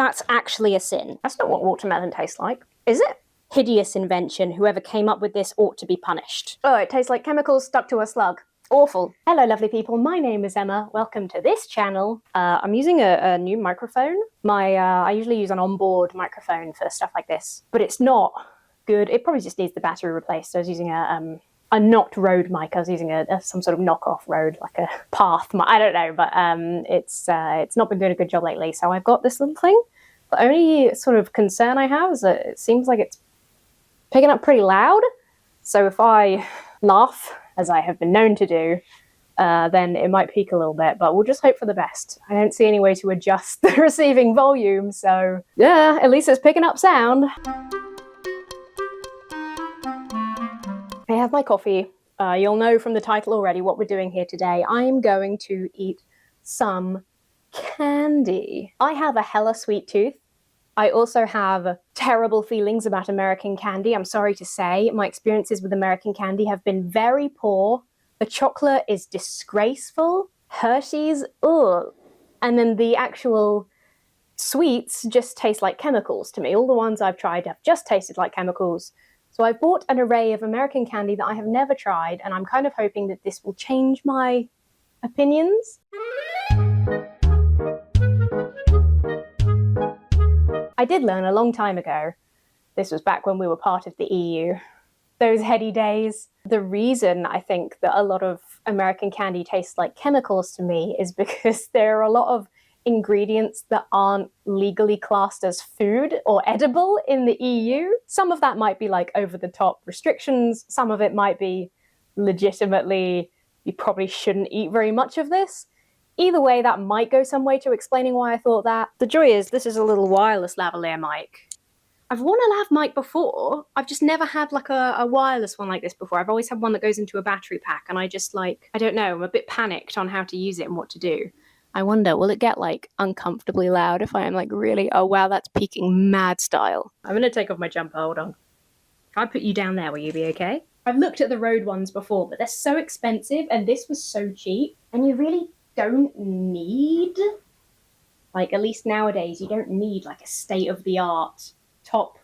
That's actually a sin. That's not what watermelon tastes like, is it? Hideous invention. Whoever came up with this ought to be punished. Oh, it tastes like chemicals stuck to a slug. Awful. Hello, lovely people. My name is Emma. Welcome to this channel. I'm using a new microphone. I usually use an onboard microphone for stuff like this, but it's not good. It probably just needs the battery replaced. So I was using a not Rode mic. I was using some sort of knockoff Rode, like a Path. I don't know, but it's not been doing a good job lately. So I've got this little thing. The only sort of concern I have is that it seems like it's picking up pretty loud. So if I laugh, as I have been known to do, then it might peak a little bit, but we'll just hope for the best. I don't see any way to adjust the receiving volume, so yeah, at least it's picking up sound. I have my coffee. You'll know from the title already what we're doing here today. I'm going to eat some candy. I have a hella sweet tooth. I also have terrible feelings about American candy, I'm sorry to say. My experiences with American candy have been very poor. The chocolate is disgraceful. Hershey's, ugh. And then the actual sweets just taste like chemicals to me. All the ones I've tried have just tasted like chemicals. So I've bought an array of American candy that I have never tried, and I'm kind of hoping that this will change my opinions. I did learn a long time ago, this was back when we were part of the EU, those heady days. The reason I think that a lot of American candy tastes like chemicals to me is because there are a lot of ingredients that aren't legally classed as food or edible in the EU. Some of that might be like over-the-top restrictions. Some of it might be legitimately, you probably shouldn't eat very much of this. Either way, that might go some way to explaining why I thought that. The joy is, this is a little wireless lavalier mic. I've worn a lav mic before. I've just never had like a wireless one like this before. I've always had one that goes into a battery pack, and I just like, I don't know, I'm a bit panicked on how to use it and what to do. I wonder, will it get like uncomfortably loud if I am like really, oh wow, that's peaking mad style. I'm gonna take off my jumper, hold on. If I put you down there, will you be okay? I've looked at the Rode ones before, but they're so expensive, and this was so cheap, and you really don't need, like, at least nowadays, you don't need like a state-of-the-art top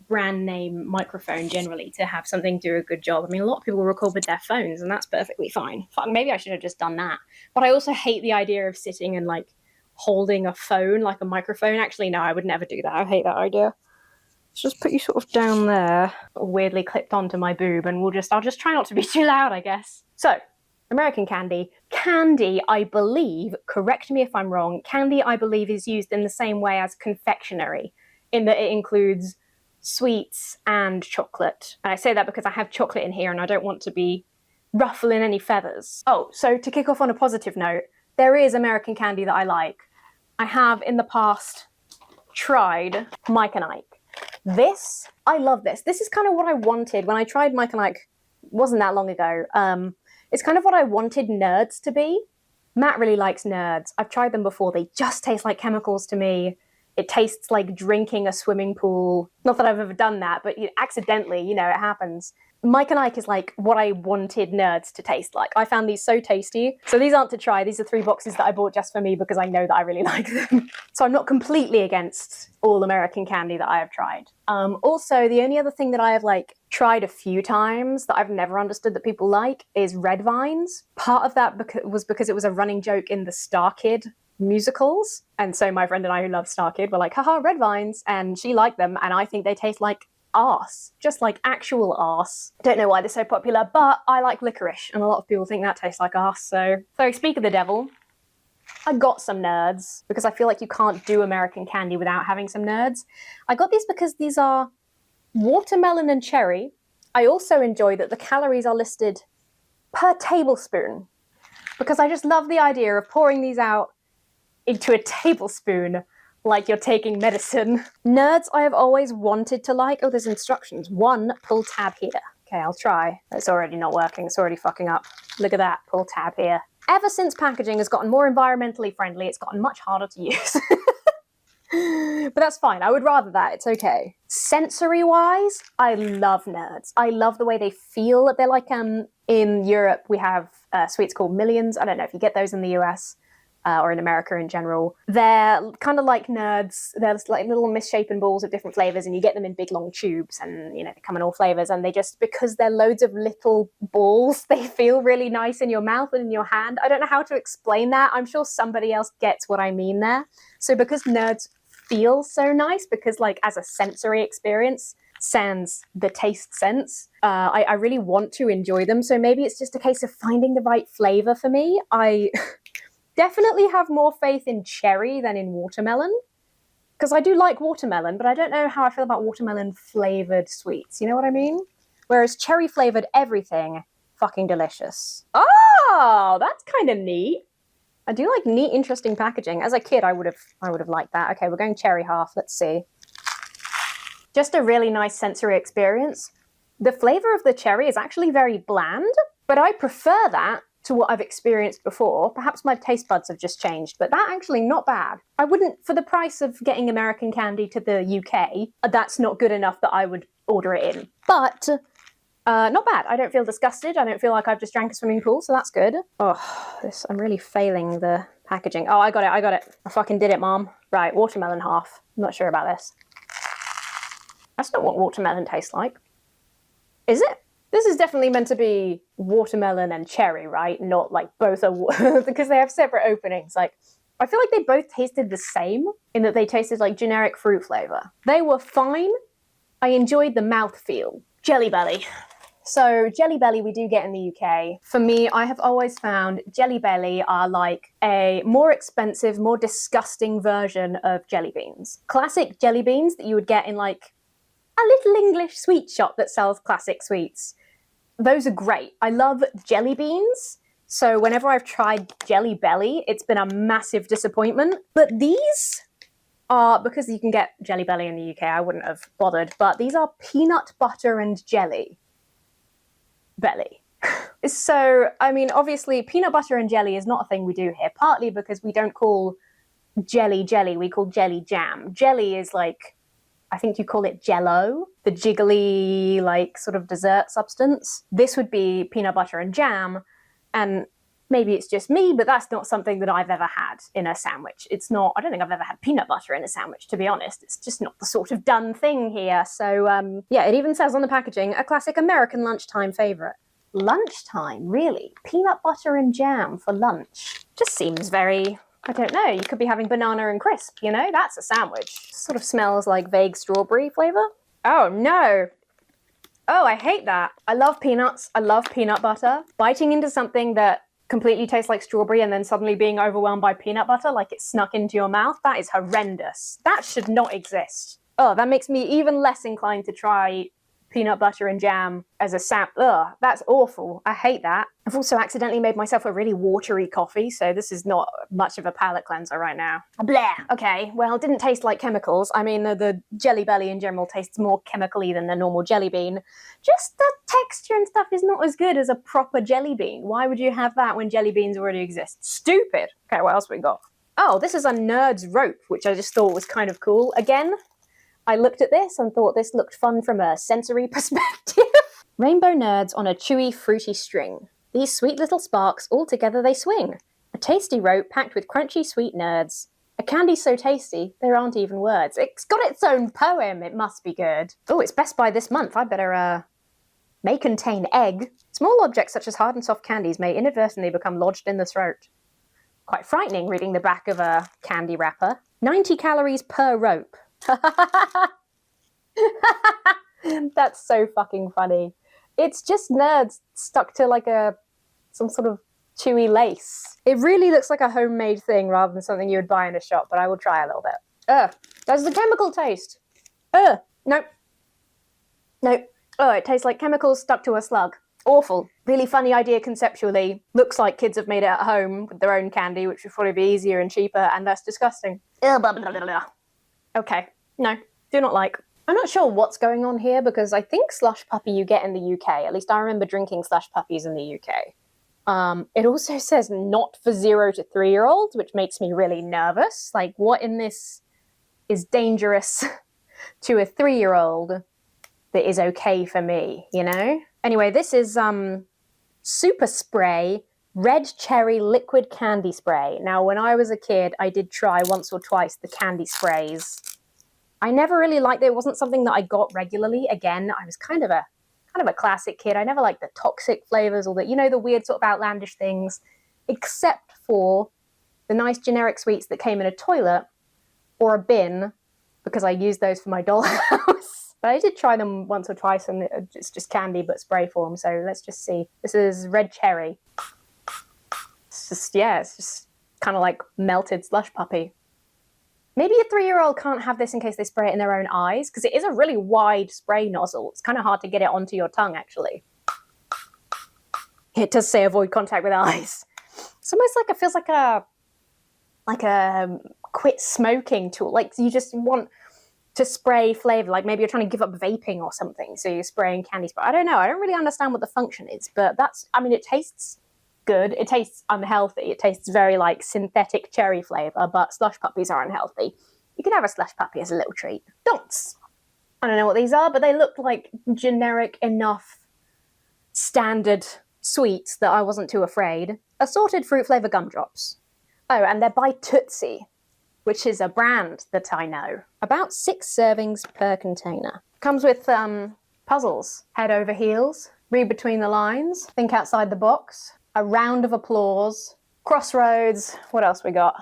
brand name microphone generally to have something do a good job. I mean, a lot of people record with their phones, and that's perfectly fine. Fuck, maybe I should have just done that. But I also hate the idea of sitting and like holding a phone like a microphone. Actually, no, I would never do that. I hate that idea. Let's just put you sort of down there, weirdly clipped onto my boob, and I'll just try not to be too loud, I guess. So, American candy. Candy, I believe, correct me if I'm wrong, candy, I believe, is used in the same way as confectionery, in that it includes sweets and chocolate. And I say that because I have chocolate in here and I don't want to be ruffling any feathers. Oh, so to kick off on a positive note, there is American candy that I like. I have in the past tried Mike and Ike. This, I love this. This is kind of what I wanted when I tried Mike and Ike. It wasn't that long ago. It's kind of what I wanted nerds to be. Matt really likes nerds. I've tried them before. They just taste like chemicals to me. It tastes like drinking a swimming pool. Not that I've ever done that, but accidentally, you know, it happens. Mike and Ike is like what I wanted nerds to taste like. I found these so tasty. So these aren't to try. These are 3 boxes that I bought just for me because I know that I really like them. So I'm not completely against all American candy that I have tried. Also, the only other thing that I have like tried a few times that I've never understood that people like is red vines. Part of that was because it was a running joke in the Star Kid musicals. And so my friend and I who love Star Kid were like, haha, red vines. And she liked them. And I think they taste like arse, just like actual arse. Don't know why they're so popular, but I like licorice, and a lot of people think that tastes like arse. So speak of the devil, I got some nerds because I feel like you can't do American candy without having some nerds. I got these because these are watermelon and cherry. I also enjoy that the calories are listed per tablespoon because I just love the idea of pouring these out into a tablespoon like you're taking medicine. Nerds I have always wanted to like. Oh, there's instructions. 1, pull tab here. Okay, I'll try. It's already not working. It's already fucking up. Look at that. Pull tab here. Ever since packaging has gotten more environmentally friendly, it's gotten much harder to use. But that's fine. I would rather that. It's okay. Sensory-wise, I love nerds. I love the way they feel. They're like, in Europe, we have sweets called Millions. I don't know if you get those in the US. or in America in general. They're kind of like nerds. They're like little misshapen balls of different flavors, and you get them in big long tubes, and they come in all flavors, and they just, because they're loads of little balls, they feel really nice in your mouth and in your hand. I don't know how to explain that. I'm sure somebody else gets what I mean there. So because nerds feel so nice, because like as a sensory experience, sans the taste sense, I really want to enjoy them. So maybe it's just a case of finding the right flavor for me. I definitely have more faith in cherry than in watermelon, because I do like watermelon, but I don't know how I feel about watermelon flavored sweets. You know what I mean? Whereas cherry flavored everything, fucking delicious. Oh, that's kind of neat. I do like neat, interesting packaging. As a kid, I would have liked that. Okay, we're going cherry half. Let's see. Just a really nice sensory experience. The flavor of the cherry is actually very bland, but I prefer that to what I've experienced before. Perhaps my taste buds have just changed, but that actually not bad. I wouldn't, for the price of getting American candy to the UK, that's not good enough that I would order it in. But not bad. I don't feel disgusted. I don't feel like I've just drank a swimming pool, so that's good. Oh, I'm really failing the packaging. Oh, I got it. I fucking did it, Mom. Right, watermelon half. I'm not sure about this. That's not what watermelon tastes like. Is it? This is definitely meant to be watermelon and cherry, right? Not like both are, because they have separate openings. Like, I feel like they both tasted the same in that they tasted like generic fruit flavor. They were fine. I enjoyed the mouthfeel. Jelly Belly. So Jelly Belly we do get in the UK. For me, I have always found Jelly Belly are like a more expensive, more disgusting version of jelly beans. Classic jelly beans that you would get in like a little English sweet shop that sells classic sweets. Those are great. I love jelly beans. So whenever I've tried Jelly Belly, it's been a massive disappointment. But these are, because you can get Jelly Belly in the UK, I wouldn't have bothered, but these are peanut butter and jelly belly. So, I mean, obviously peanut butter and jelly is not a thing we do here, partly because we don't call jelly, we call jelly jam. Jelly is like, I think you call it Jello, the jiggly, like, sort of dessert substance. This would be peanut butter and jam, and maybe it's just me, but that's not something that I've ever had in a sandwich. It's not, I don't think I've ever had peanut butter in a sandwich, to be honest. It's just not the sort of done thing here. So, yeah, it even says on the packaging, a classic American lunchtime favorite. Lunchtime, really? Peanut butter and jam for lunch? Just seems very, I don't know, you could be having banana and crisp, you know? That's a sandwich. Sort of smells like vague strawberry flavor. Oh, no. Oh, I hate that. I love peanuts. I love peanut butter. Biting into something that completely tastes like strawberry and then suddenly being overwhelmed by peanut butter like it snuck into your mouth, that is horrendous. That should not exist. Oh, that makes me even less inclined to try peanut butter and jam as a sap. Ugh, that's awful. I hate that. I've also accidentally made myself a really watery coffee, so this is not much of a palate cleanser right now. Blah. Okay, well, it didn't taste like chemicals. I mean, the Jelly Belly in general tastes more chemically than the normal jelly bean. Just the texture and stuff is not as good as a proper jelly bean. Why would you have that when jelly beans already exist? Stupid. Okay, what else we got? Oh, this is a nerd's rope, which I just thought was kind of cool. Again, I looked at this and thought this looked fun from a sensory perspective. Rainbow nerds on a chewy, fruity string. These sweet little sparks, all together they swing. A tasty rope packed with crunchy, sweet nerds. A candy so tasty, there aren't even words. It's got its own poem, it must be good. Oh, it's Best Buy this month. I better, may contain egg. Small objects such as hard and soft candies may inadvertently become lodged in the throat. Quite frightening reading the back of a candy wrapper. 90 calories per rope. That's so fucking funny. It's just nerds stuck to like some sort of chewy lace. It really looks like a homemade thing rather than something you would buy in a shop, but I will try a little bit. Does the chemical taste? Nope. Oh, it tastes like chemicals stuck to a slug. Awful. Really funny idea conceptually. Looks like kids have made it at home with their own candy, which would probably be easier and cheaper and less disgusting. Blah, blah, blah, blah. Okay. No, do not like. I'm not sure what's going on here because I think slush puppy you get in the UK. At least I remember drinking slush puppies in the UK. It also says not for 0 to 3-year-olds, which makes me really nervous. Like, what in this is dangerous to a 3-year-old that is okay for me, you know? Anyway, this is super spray Red cherry liquid candy spray. Now, when I was a kid, I did try once or twice the candy sprays. I never really liked it. It wasn't something that I got regularly. Again, I was kind of a classic kid. I never liked the toxic flavors or the weird sort of outlandish things, except for the nice generic sweets that came in a toilet or a bin, because I used those for my dollhouse. But I did try them once or twice, and it's just candy but spray form. So let's just see. This is red cherry. It's just kind of like melted slush puppy. Maybe a 3-year-old can't have this in case they spray it in their own eyes, because it is a really wide spray nozzle. It's kind of hard to get it onto your tongue, actually. It does say avoid contact with eyes. It's almost like it feels like a quit smoking tool. Like you just want to spray flavor. Like maybe you're trying to give up vaping or something, so you're spraying candy spray. I don't know. I don't really understand what the function is, but it tastes good. It tastes unhealthy. It tastes very like synthetic cherry flavor, but slush puppies are unhealthy. You can have a slush puppy as a little treat. Don'ts. I don't know what these are, but they look like generic enough standard sweets that I wasn't too afraid. Assorted fruit flavor gumdrops. Oh, and they're by Tootsie, which is a brand that I know. About 6 servings per container. Comes with puzzles. Head over heels. Read between the lines. Think outside the box. A round of applause. Crossroads. What else we got?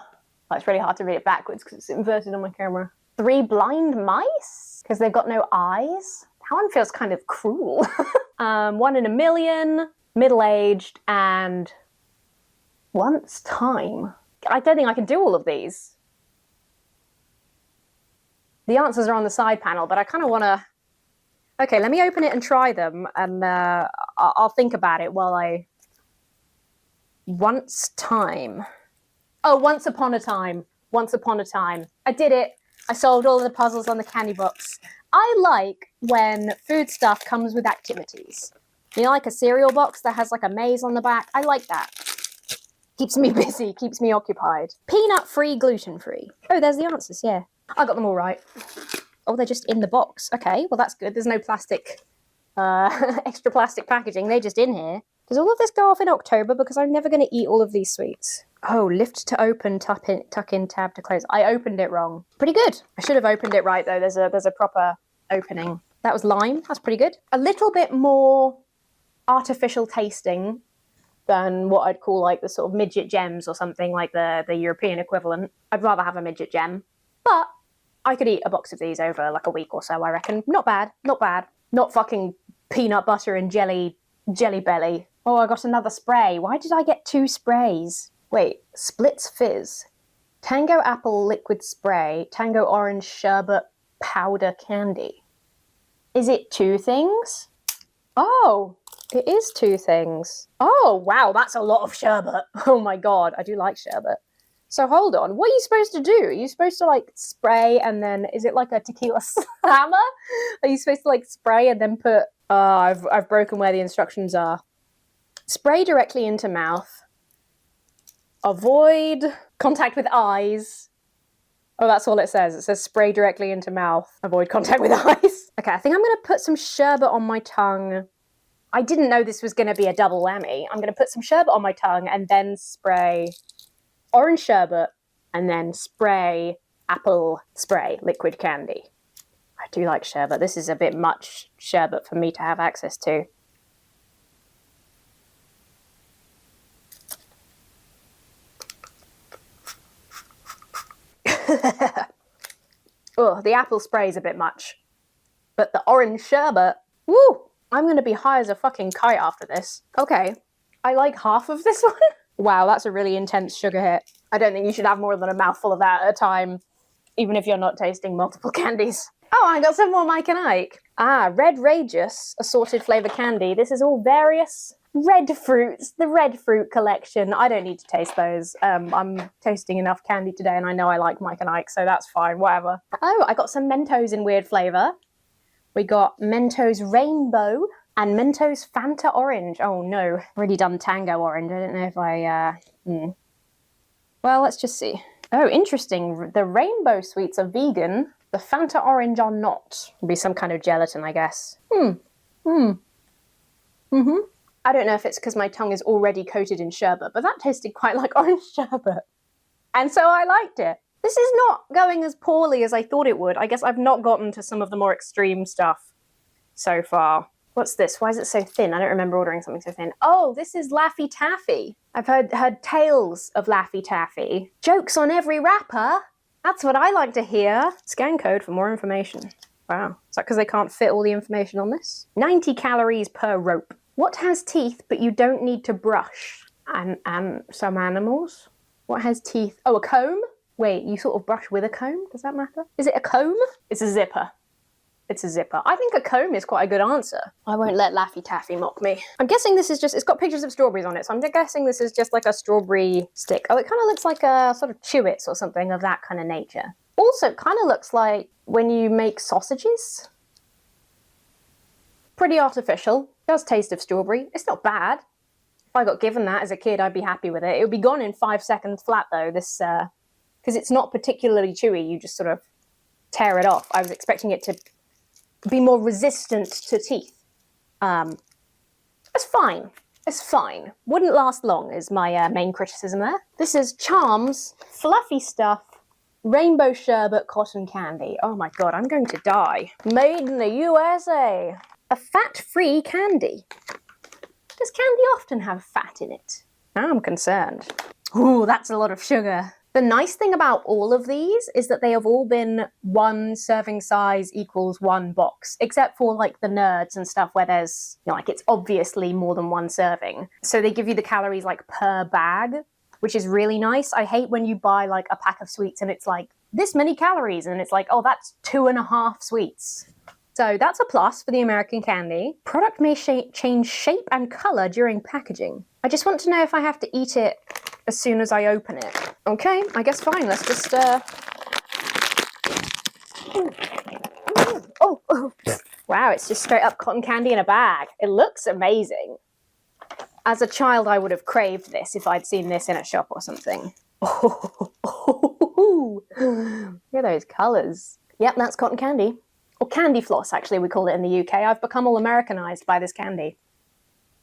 Oh, it's really hard to read it backwards because it's inverted on my camera. 3 blind mice? Because they've got no eyes? That one feels kind of cruel. 1 in a million. Middle-aged. And once time. I don't think I can do all of these. The answers are on the side panel, but I kind of want to... Okay, let me open it and try them, and I'll think about it while I... Once time. Oh, once upon a time. Once upon a time. I did it. I solved all of the puzzles on the candy box. I like when food stuff comes with activities. You know, like a cereal box that has like a maze on the back? I like that. Keeps me busy, keeps me occupied. Peanut-free, gluten-free. Oh, there's the answers, yeah. I got them all right. Oh, they're just in the box. Okay, well that's good. There's no plastic, extra plastic packaging. They're just in here. Does all of this go off in October? Because I'm never going to eat all of these sweets. Oh, lift to open, tuck in, tab to close. I opened it wrong. Pretty good. I should have opened it right, though. There's a proper opening. That was lime. That's pretty good. A little bit more artificial tasting than what I'd call like the sort of midget gems or something, like the European equivalent. I'd rather have a midget gem. But I could eat a box of these over like a week or so, I reckon. Not bad. Not bad. Not fucking peanut butter and jelly belly. Oh, I got another spray. Why did I get 2 sprays? Wait, Splits Fizz. Tango Apple Liquid Spray. Tango Orange Sherbet Powder Candy. Is it 2 things? Oh, it is 2 things. Oh, wow, that's a lot of sherbet. Oh my god, I do like sherbet. So hold on, what are you supposed to do? Are you supposed to like spray and then, is it like a tequila slammer? Are you supposed to like spray and then put, I've broken where the instructions are. Spray directly into mouth. Avoid contact with eyes. Oh, that's all it says. It says spray directly into mouth. Avoid contact with eyes. Okay, I think I'm going to put some sherbet on my tongue. I didn't know this was going to be a double whammy. I'm going to put some sherbet on my tongue and then spray orange sherbet and then spray apple spray liquid candy. I do like sherbet. This is a bit much sherbet for me to have access to. Oh, the apple spray is a bit much. But the orange sherbet, woo! I'm going to be high as a fucking kite after this. Okay, I like half of this one. Wow, that's a really intense sugar hit. I don't think you should have more than a mouthful of that at a time, even if you're not tasting multiple candies. Oh, I got some more Mike and Ike. Ah, Red Rageous assorted flavour candy. This is all various red fruits, the red fruit collection. I don't need to taste those. I'm tasting enough candy today and I know I like Mike and Ike, so that's fine, whatever. Oh, I got some Mentos in weird flavour. We got Mentos Rainbow and Mentos Fanta Orange. Oh no, already done Tango Orange. I don't know if I, Well, let's just see. Oh, interesting. The Rainbow sweets are vegan. The Fanta Orange are not. It'll be some kind of gelatin, I guess. I don't know if it's because my tongue is already coated in sherbet, but that tasted quite like orange sherbet. And so I liked it. This is not going as poorly as I thought it would. I guess I've not gotten to some of the more extreme stuff so far. What's this? Why is it so thin? I don't remember ordering something so thin. Oh, this is Laffy Taffy. I've heard tales of Laffy Taffy. Jokes on every wrapper. That's what I like to hear. Scan code for more information. Wow. Is that because they can't fit all the information on this? 90 calories per rope. What has teeth but you don't need to brush? And some animals. What has teeth? Oh, a comb? Wait, you sort of brush with a comb? Does that matter? Is it a comb? It's a zipper. It's a zipper. I think a comb is quite a good answer. I won't let Laffy Taffy mock me. I'm guessing this is just, it's got pictures of strawberries on it, so I'm guessing this is just like a strawberry stick. Oh, it kind of looks like a sort of Chewits or something of that kind of nature. Also, it kind of looks like when you make sausages. Pretty artificial. Does taste of strawberry. It's not bad. If I got given that as a kid, I'd be happy with it. It would be gone in 5 seconds flat though, this, because it's not particularly chewy, you just sort of tear it off. I was expecting it to be more resistant to teeth. It's fine. It's fine. Wouldn't last long is my main criticism there. This is Charms Fluffy Stuff Rainbow Sherbet Cotton Candy. Oh my god, I'm going to die. Made in the USA. A fat-free candy. Does candy often have fat in it? Now I'm concerned. Ooh, that's a lot of sugar. The nice thing about all of these is that they have all been 1 serving size equals 1 box, except for like the nerds and stuff where there's, you know, like it's obviously more than 1 serving. So they give you the calories like per bag, which is really nice. I hate when you buy like a pack of sweets and it's like this many calories and it's like, oh, that's 2.5 sweets. So that's a plus for the American candy. Product may change shape and color during packaging. I just want to know if I have to eat it as soon as I open it. Okay, I guess fine. Let's just, Oh. Wow, it's just straight up cotton candy in a bag. It looks amazing. As a child, I would have craved this if I'd seen this in a shop or something. Oh, look at those colors. Yep, that's cotton candy. Or candy floss, actually, we call it in the UK. I've become all Americanized by this candy.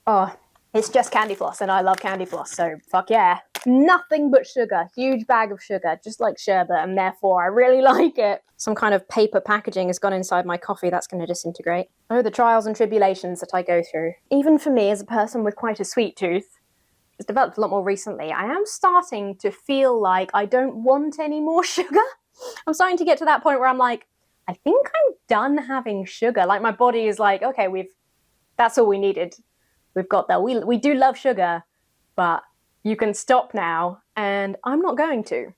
Oh, it's just candy floss, and I love candy floss, so fuck yeah. Nothing but sugar. Huge bag of sugar, just like sherbet, and therefore I really like it. Some kind of paper packaging has gone inside my coffee. That's going to disintegrate. Oh, the trials and tribulations that I go through. Even for me, as a person with quite a sweet tooth, it's developed a lot more recently, I am starting to feel like I don't want any more sugar. I'm starting to get to that point where I'm like, I think I'm done having sugar. Like my body is like, okay, that's all we needed. We've got that. We do love sugar, but you can stop now, and I'm not going to.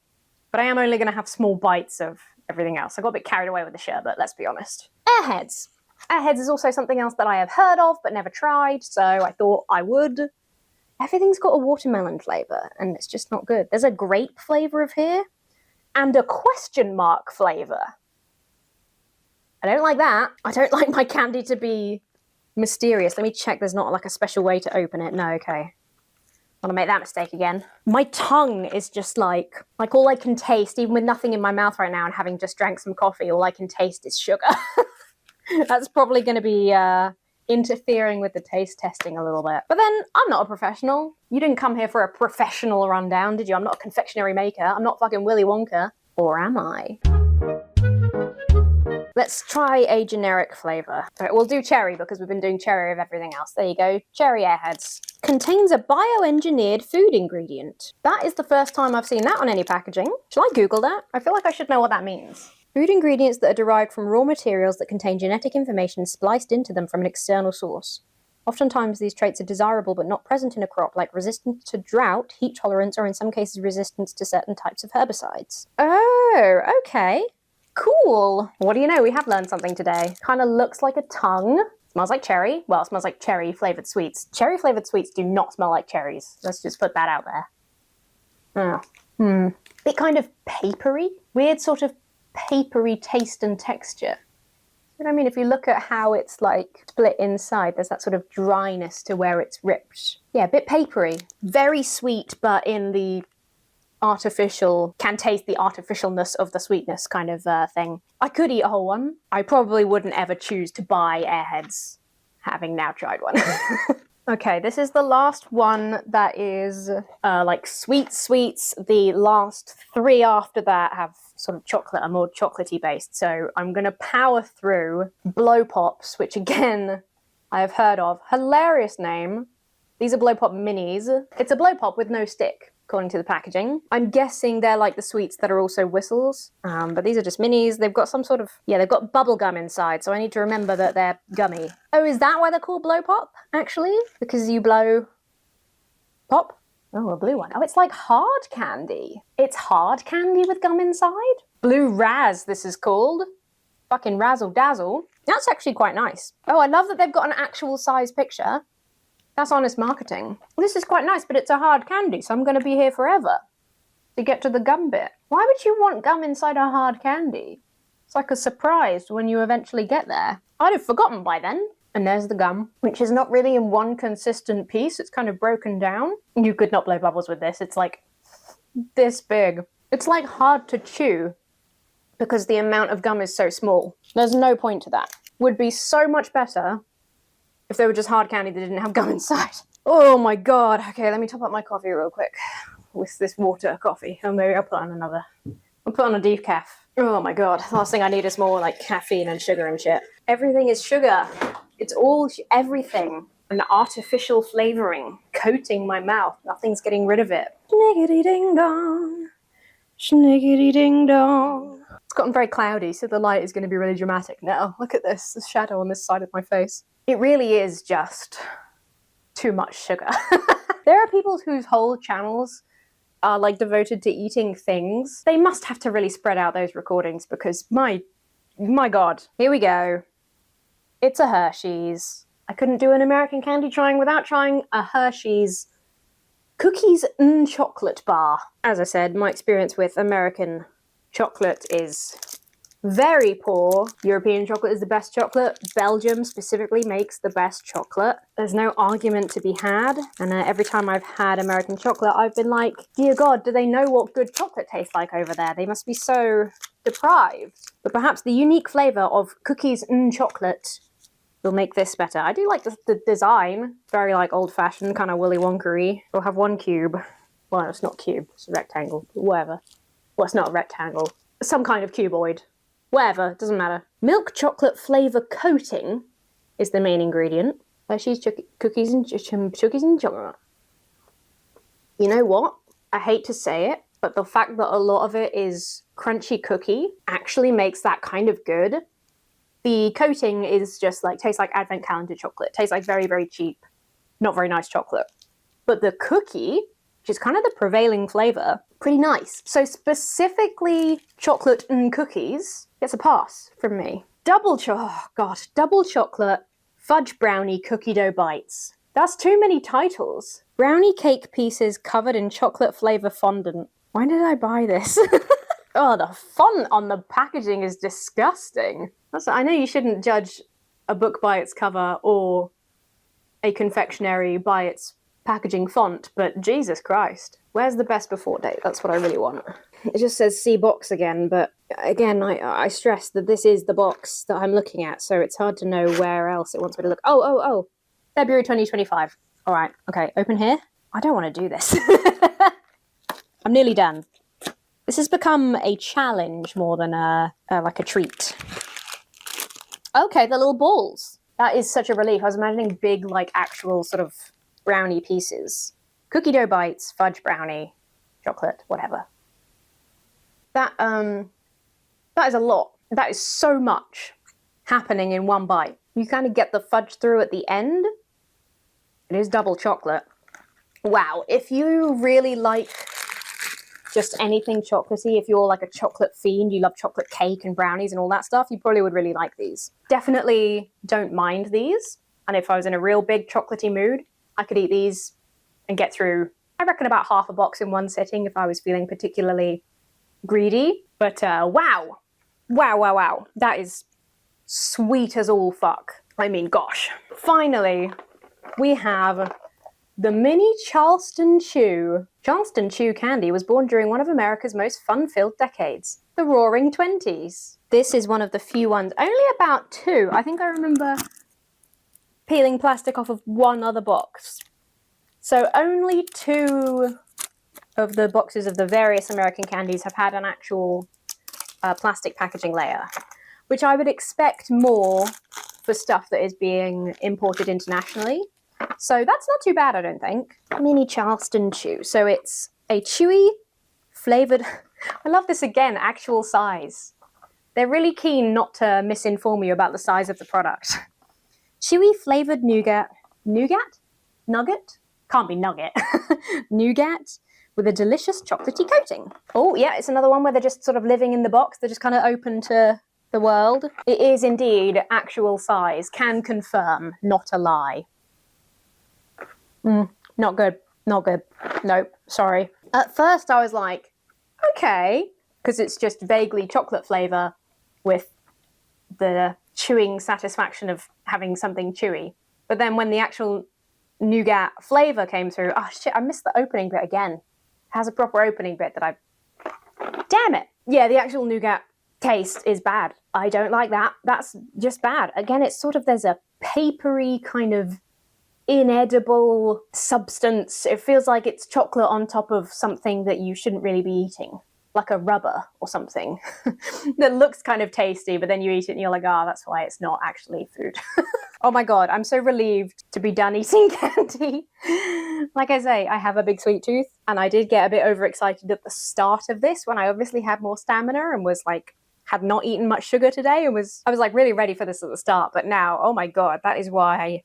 But I am only going to have small bites of everything else. I got a bit carried away with the sherbet, let's be honest. Airheads. Airheads is also something else that I have heard of, but never tried, so I thought I would. Everything's got a watermelon flavour, and it's just not good. There's a grape flavour of here, and a question mark flavour. I don't like that. I don't like my candy to be mysterious. Let me check there's not like a special way to open it. No, okay. I want to make that mistake again. My tongue is just like all I can taste, even with nothing in my mouth right now and having just drank some coffee, all I can taste is sugar. That's probably going to be interfering with the taste testing a little bit. But then, I'm not a professional. You didn't come here for a professional rundown, did you? I'm not a confectionery maker. I'm not fucking Willy Wonka. Or am I? Let's try a generic flavour. Right, we'll do cherry because we've been doing cherry of everything else. There you go. Cherry Airheads. Contains a bioengineered food ingredient. That is the first time I've seen that on any packaging. Shall I Google that? I feel like I should know what that means. Food ingredients that are derived from raw materials that contain genetic information spliced into them from an external source. Oftentimes these traits are desirable but not present in a crop, like resistance to drought, heat tolerance, or in some cases resistance to certain types of herbicides. Oh, okay. Cool. What do you know? We have learned something today. Kind of looks like a tongue. Smells like cherry. Well, it smells like cherry flavoured sweets. Cherry flavoured sweets do not smell like cherries. Let's just put that out there. Oh. Bit kind of papery. Weird sort of papery taste and texture. You know what I mean? If you look at how it's like split inside, there's that sort of dryness to where it's ripped. Yeah, a bit papery. Very sweet, but in the artificial, can taste the artificialness of the sweetness kind of thing. I could eat a whole one. I probably wouldn't ever choose to buy Airheads, having now tried one. Okay, this is the last one that is like sweets. The last 3 after that have sort of chocolate, are more chocolatey based. So I'm going to power through Blow Pops, which again, I have heard of. Hilarious name. These are Blow Pop minis. It's a Blow Pop with no stick, according to the packaging. I'm guessing they're like the sweets that are also whistles, but these are just minis. They've got some sort of, yeah, they've got bubble gum inside, so I need to remember that they're gummy. Oh, is that why they're called Blow Pop, actually? Because you blow pop? Oh, a blue one. Oh, it's like hard candy. It's hard candy with gum inside? Blue Raz, this is called. Fucking razzle dazzle. That's actually quite nice. Oh, I love that they've got an actual size picture. That's honest marketing. This is quite nice, but it's a hard candy, so I'm going to be here forever to get to the gum bit. Why would you want gum inside a hard candy? It's like a surprise when you eventually get there. I'd have forgotten by then. And there's the gum, which is not really in one consistent piece. It's kind of broken down. You could not blow bubbles with this. It's like this big. It's like hard to chew because the amount of gum is so small. There's no point to that. Would be so much better if they were just hard candy that didn't have gum inside. Oh my god. Okay, let me top up my coffee real quick with this water coffee. Or maybe I'll put on another. I'll put on a decaf. Oh my god. The last thing I need is more like caffeine and sugar and shit. Everything is sugar. It's all everything. An artificial flavoring coating my mouth. Nothing's getting rid of it. Schniggity ding dong. Schniggity ding dong. It's gotten very cloudy, so the light is going to be really dramatic now. Look at this. The shadow on this side of my face. It really is just too much sugar. There are people whose whole channels are like devoted to eating things. They must have to really spread out those recordings because my god. Here we go. It's a Hershey's. I couldn't do an American candy trying without trying a Hershey's cookies and chocolate bar. As I said, my experience with American chocolate is very poor. European chocolate is the best chocolate. Belgium specifically makes the best chocolate. There's no argument to be had. And every time I've had American chocolate, I've been like, dear God, do they know what good chocolate tastes like over there? They must be so deprived. But perhaps the unique flavour of cookies and chocolate will make this better. I do like the design. Very like old-fashioned, kind of Willy Wonka-y. We'll have one cube. Well, it's not cube. It's a rectangle. Whatever. Well, it's not a rectangle. Some kind of cuboid. Whatever, doesn't matter. Milk chocolate flavour coating is the main ingredient. Hershey's cookies and chocolate. You know what? I hate to say it, but the fact that a lot of it is crunchy cookie actually makes that kind of good. The coating is just like, tastes like advent calendar chocolate. Tastes like very, very cheap, not very nice chocolate. But the cookie, which is kind of the prevailing flavour, pretty nice. So specifically chocolate and cookies gets a pass from me. Double chocolate fudge brownie cookie dough bites. That's too many titles. Brownie cake pieces covered in chocolate flavour fondant. Why did I buy this? Oh, the font on the packaging is disgusting. I know you shouldn't judge a book by its cover or a confectionery by its packaging font, but Jesus Christ. Where's the best before date? That's what I really want. It just says C box again, but again, I stress that this is the box that I'm looking at, so it's hard to know where else it wants me to look. Oh. February 2025. All right, okay, open here. I don't want to do this. I'm nearly done. This has become a challenge more than like a treat. Okay, the little balls. That is such a relief. I was imagining big, like, actual sort of brownie pieces. Cookie dough bites, fudge brownie, chocolate, whatever. That is a lot. That is so much happening in one bite. You kind of get the fudge through at the end. It is double chocolate. Wow, if you really like just anything chocolatey, if you're like a chocolate fiend, you love chocolate cake and brownies and all that stuff, you probably would really like these. Definitely don't mind these. And if I was in a real big chocolatey mood, I could eat these and get through, I reckon, about half a box in one sitting if I was feeling particularly greedy. But wow. That is sweet as all fuck. I mean, gosh. Finally, we have the mini Charleston Chew. Charleston Chew candy was born during one of America's most fun-filled decades, the Roaring Twenties. This is one of the few ones, only about 2. I think I remember peeling plastic off of one other box. So only 2 of the boxes of the various American candies have had an actual plastic packaging layer, which I would expect more for stuff that is being imported internationally. So that's not too bad, I don't think. Mini Charleston Chew. So it's a chewy, flavoured... I love this again, actual size. They're really keen not to misinform you about the size of the product. Chewy flavoured nougat. Nougat? Nugget? Can't be nugget. Nougat with a delicious chocolatey coating. Oh, yeah, it's another one where they're just sort of living in the box. They're just kind of open to the world. It is indeed actual size. Can confirm, not a lie. Not good. Not good. Nope, sorry. At first I was like, okay, because it's just vaguely chocolate flavour with the chewing satisfaction of having something chewy. But then when the actual nougat flavour came through, oh shit, I missed the opening bit again. It has a proper opening bit that I... Damn it! Yeah, the actual nougat taste is bad. I don't like that. That's just bad. Again, it's sort of, there's a papery kind of inedible substance. It feels like it's chocolate on top of something that you shouldn't really be eating. Like a rubber or something that looks kind of tasty, but then you eat it and you're like, ah, oh, that's why it's not actually food. Oh my God, I'm so relieved to be done eating candy. Like I say, I have a big sweet tooth, and I did get a bit overexcited at the start of this when I obviously had more stamina and was like, had not eaten much sugar today, and I was like really ready for this at the start. But now, oh my God, that is why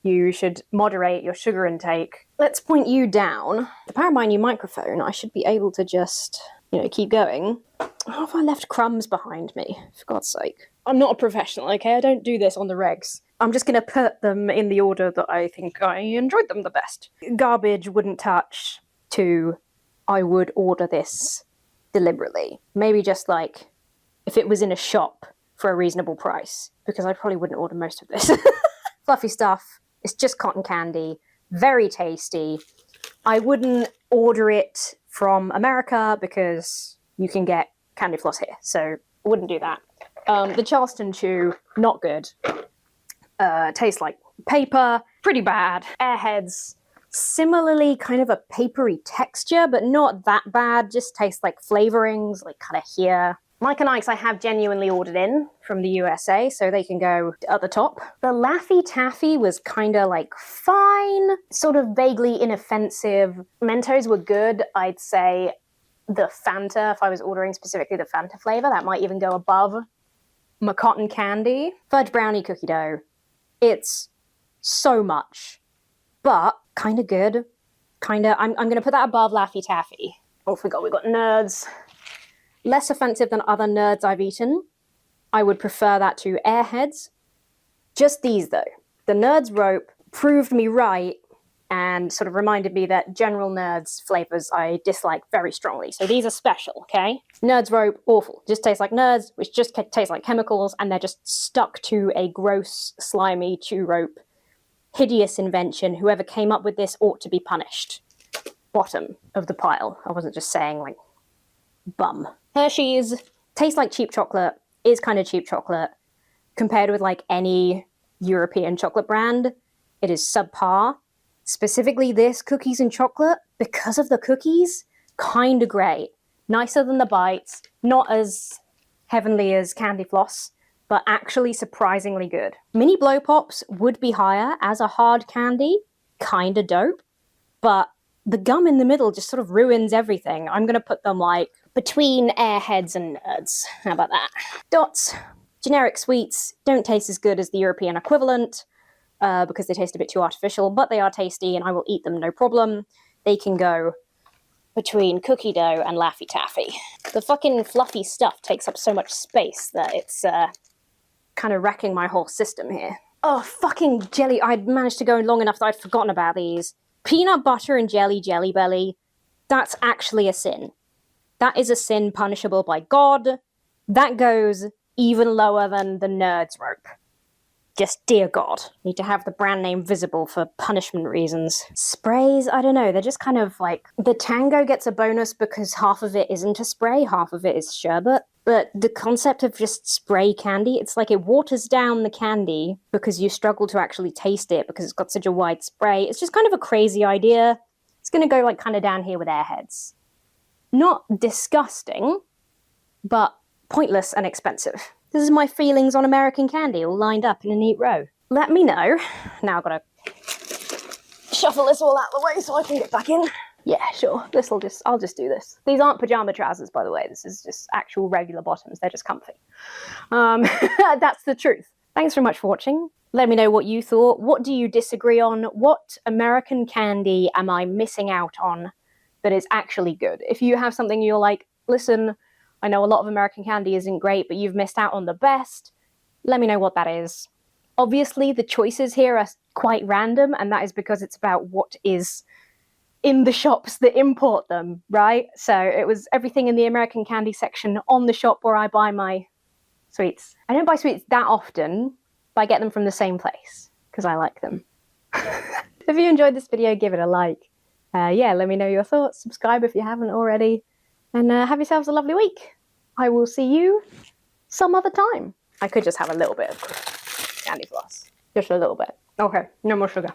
you should moderate your sugar intake. Let's point you down. The power of my new microphone, I should be able to just... keep going. How have I left crumbs behind me? For God's sake. I'm not a professional, okay? I don't do this on the regs. I'm just going to put them in the order that I think I enjoyed them the best. Garbage wouldn't touch to I would order this deliberately. Maybe just like if it was in a shop for a reasonable price, because I probably wouldn't order most of this. Fluffy stuff. It's just cotton candy. Very tasty. I wouldn't order it from America because you can get candy floss here, so I wouldn't do that. The Charleston Chew, not good. Tastes like paper, pretty bad. Airheads, similarly kind of a papery texture, but not that bad, just tastes like flavorings, like kind of here. Mike and Ike's I have genuinely ordered in from the USA, so they can go at the top. The Laffy Taffy was kind of like fine, sort of vaguely inoffensive. Mentos were good. I'd say the Fanta, if I was ordering specifically the Fanta flavor, that might even go above my cotton candy. Fudge brownie cookie dough. It's so much, but kind of good. I'm going to put that above Laffy Taffy. Oh, forgot we got Nerds. Less offensive than other Nerds I've eaten. I would prefer that to Airheads. Just these, though. The Nerds Rope proved me right and sort of reminded me that general Nerds flavors I dislike very strongly. So these are special, okay? Nerds Rope, awful. Just tastes like Nerds, which just tastes like chemicals, and they're just stuck to a gross, slimy chew rope. Hideous invention. Whoever came up with this ought to be punished. Bottom of the pile. I wasn't just saying, like, bum. Hershey's tastes like cheap chocolate, is kind of cheap chocolate. Compared with like any European chocolate brand, it is subpar. Specifically this, cookies and chocolate, because of the cookies, kind of great. Nicer than the bites, not as heavenly as candy floss, but actually surprisingly good. Mini blow pops would be higher as a hard candy, kind of dope, but the gum in the middle just sort of ruins everything. I'm going to put them like between Airheads and Nerds. How about that? Dots. Generic sweets don't taste as good as the European equivalent because they taste a bit too artificial, but they are tasty and I will eat them no problem. They can go between cookie dough and Laffy Taffy. The fucking fluffy stuff takes up so much space that it's kind of wrecking my whole system here. Oh, fucking jelly. I'd managed to go long enough that I'd forgotten about these. Peanut butter and jelly Jelly Belly. That's actually a sin. That is a sin punishable by God. That goes even lower than the Nerds Rope. Just dear God. Need to have the brand name visible for punishment reasons. Sprays, I don't know, they're just kind of like... The Tango gets a bonus because half of it isn't a spray, half of it is sherbet. But the concept of just spray candy, it's like it waters down the candy because you struggle to actually taste it because it's got such a wide spray. It's just kind of a crazy idea. It's going to go like kind of down here with Airheads. Not disgusting, but pointless and expensive. This is my feelings on American candy all lined up in a neat row. Let me know. Now I've got to shuffle this all out of the way so I can get back in. Yeah, sure. I'll just do this. These aren't pajama trousers, by the way. This is just actual regular bottoms. They're just comfy. That's the truth. Thanks very much for watching. Let me know what you thought. What do you disagree on? What American candy am I missing out on that is actually good? If you have something you're like, listen, I know a lot of American candy isn't great, but you've missed out on the best, let me know what that is. Obviously, the choices here are quite random, and that is because it's about what is in the shops that import them, right? So it was everything in the American candy section on the shop where I buy my sweets. I don't buy sweets that often, but I get them from the same place because I like them. If you enjoyed this video, give it a like. Yeah, let me know your thoughts. Subscribe if you haven't already. And have yourselves a lovely week. I will see you some other time. I could just have a little bit of candy floss. Just a little bit. Okay, no more sugar.